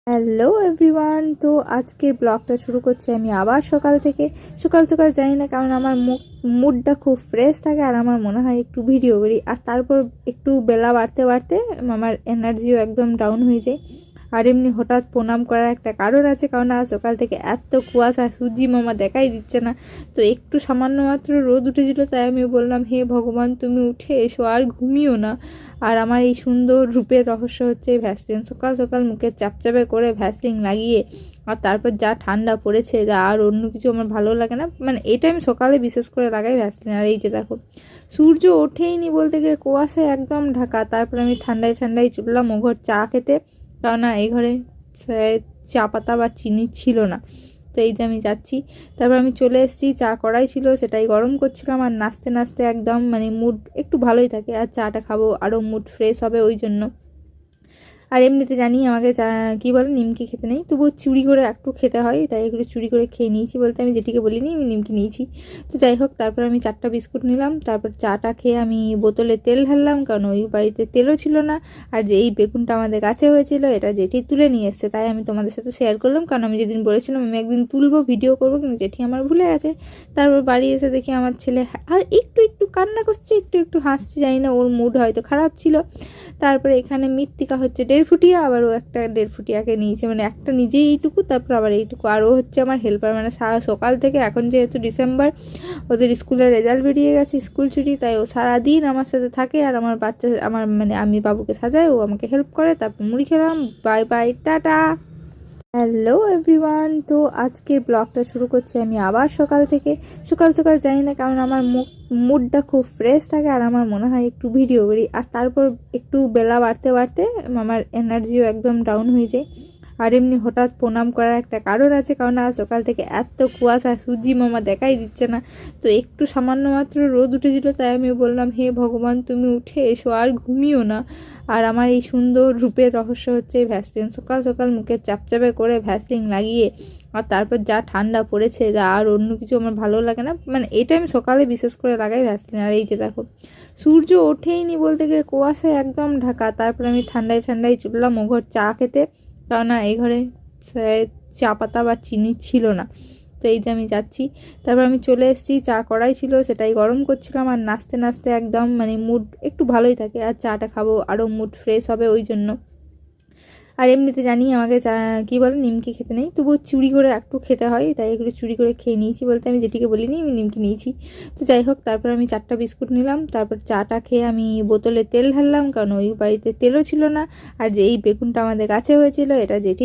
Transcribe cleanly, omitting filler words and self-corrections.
Hello everyone, তো আজকের ব্লগটা শুরু করছি আমি আবার সকাল থেকে। সকাল সকাল জানি না, কারণ আমার মুডটা খুব ফ্রেশ থাকে আর আমার মনে হয় একটু ভিডিও করি। আর তারপর একটু বেলা বাড়তে বাড়তে আমার এনার্জিও একদম ডাউন হয়ে যায়। আর এমনি হঠাৎ প্রণাম করার একটা কারণ আছে, কারণ আজ সকাল থেকে এত কুয়াশা, সূর্যি মামা দেখাই দিচ্ছে না। তো একটু সামান্য মাত্র রোদ উঠেছিল, তাই আমি বললাম, হে ভগবান তুমি উঠে এসো, আর ঘুমিও না। আর আমার এই সুন্দর রূপের রহস্য হচ্ছে এই ভ্যাসলিন। সকাল সকাল মুখে চাপচাপে করে ভ্যাসলিন লাগিয়ে, আর তারপর যা ঠান্ডা পড়েছে, যা আর অন্য কিছু আমার ভালো লাগে না। মানে এটা আমি সকালে বিশেষ করে লাগাই ভ্যাসলিন। আর এই যে দেখো, সূর্য ওঠেইনি বলতে গেলে, কুয়াশায় একদম ঢাকা। তারপর আমি ঠান্ডায় ঠান্ডায় চললাম ও ঘর চা খেতে, কেননা এই ঘরে চা পাতা বা চিনি ছিল না। তো এই যে আমি যাচ্ছি, তারপর আমি চলে এসেছি, চা কড়াই ছিল সেটাই গরম করছিলাম। আর নাচতে নাচতে একদম মানে মুড একটু ভালোই থাকে, আর চাটা খাবো আরও মুড ফ্রেশ হবে ওই জন্য। আর এমনিতে জানি আমাকে চা কী বলে, নিমকি খেতে নেই, তবুও চুরি করে একটু খেতে হয়, তাই এগুলো চুরি করে খেয়ে নিয়েছি। বলতে আমি যেটিকে বলিনি আমি নিমকি নিয়েছি। তো যাই হোক, তারপর আমি 4টা বিস্কুট নিলাম। তারপর চাটা খেয়ে আমি বোতলে তেল ঢাললাম, কারণ ওই বাড়িতে তেলও ছিল না। আর যে এই বেগুনটা আমাদের গাছে হয়েছিল, এটা জেঠি তুলে নিয়ে এসছে, তাই আমি তোমাদের সাথে শেয়ার করলাম। কারণ আমি যেদিন বলেছিলাম আমি একদিন তুলবো, ভিডিও করবো, কিন্তু জেঠি আমার ভুলে গেছে। তারপর বাড়ি এসে দেখি আমার ছেলে আর একটু একটু কান্না করছে, একটু একটু হাসছে, জানি না ওর মুড হয়তো খারাপ ছিল। তারপরে এখানে মৃত্তিকা হচ্ছে 1.5 ফুটিয়া, আবার ও একটা 1.5 ফুটিয়াকে নিয়েছে, মানে একটা নিজেই এইটুকু, তারপর আবার এইটুকু। আর ও হচ্ছে আমার হেল্পার, মানে সারা সকাল থেকে, এখন যেহেতু ডিসেম্বর, ওদের স্কুলের রেজাল্ট বেরিয়ে গেছে, স্কুল ছুটি, তাই ও সারাদিন আমার সাথে থাকে। আর আমার বাচ্চা, আমার মানে আমি বাবুকে সাজাই, ও আমাকে হেল্প করে। তারপর মুড়ি খেলাম, bye bye, tata. Hello everyone, তো আজকের ব্লগটা শুরু করছি আমি আবার সকাল থেকে। সকাল সকাল জানি না, কারণ আমার মুডটা খুব ফ্রেশ থাকে আর আমার মনে হয় একটু ভিডিও করি। আর তারপর একটু বেলা বাড়তে বাড়তে আমার এনার্জিও একদম ডাউন হয়ে যায়। আর এমনি হঠাৎ প্রণাম করার একটা কারণ আছে, কারণ আজ সকাল থেকে এত কুয়াশা, সূর্যি মামা দেখাই দিচ্ছে না। তো একটু সামান্য মাত্র রোদ উঠেছিল, তাই আমি বললাম, হে ভগবান তুমি উঠে এসো, আর ঘুমিও না। আর আমার এই সুন্দর রূপের রহস্য হচ্ছে এই ভ্যাসলিন। সকাল সকাল মুখে চাপচাপে করে ভ্যাসলিন লাগিয়ে, আর তারপর যা ঠান্ডা পড়েছে, যা আর অন্য কিছু আমার ভালো লাগে না। মানে এটা আমি সকালে বিশেষ করে লাগাই ভ্যাসলিন। আর এই যে দেখো, সূর্য ওঠেইনি বলতে গেলে, কুয়াশায় একদম ঢাকা। তারপর আমি ঠান্ডায় ঠান্ডায় চললাম ও ঘর চা খেতে, কেননা এই ঘরে চা পাতা বা চিনি ছিল না। তো এই যে আমি যাচ্ছি, তারপর আমি চলে এসেছি, চা কড়াই ছিল সেটাই গরম করছিলাম। আর নাচতে নাচতে একদম মানে মুড একটু ভালোই থাকে, আর চাটা খাবো আরও মুড ফ্রেশ হবে ওই জন্য। আর এমনিতে জানি আমাকে চা কী বলে, নিমকি খেতে নেই, তবুও চুরি করে একটু খেতে হয়, তাই এগুলো চুরি করে খেয়ে নিয়েছি। বলতে আমি যেটিকে বলিনি আমি নিমকি নিয়েছি। তো যাই হোক, তারপর আমি 4টা বিস্কুট নিলাম। তারপর চাটা খেয়ে আমি বোতলে তেল ঢাললাম, কারণ ওই বাড়িতে তেলও ছিল না। আর যে এই বেগুনটা আমাদের গাছে হয়েছিল, এটা জেঠি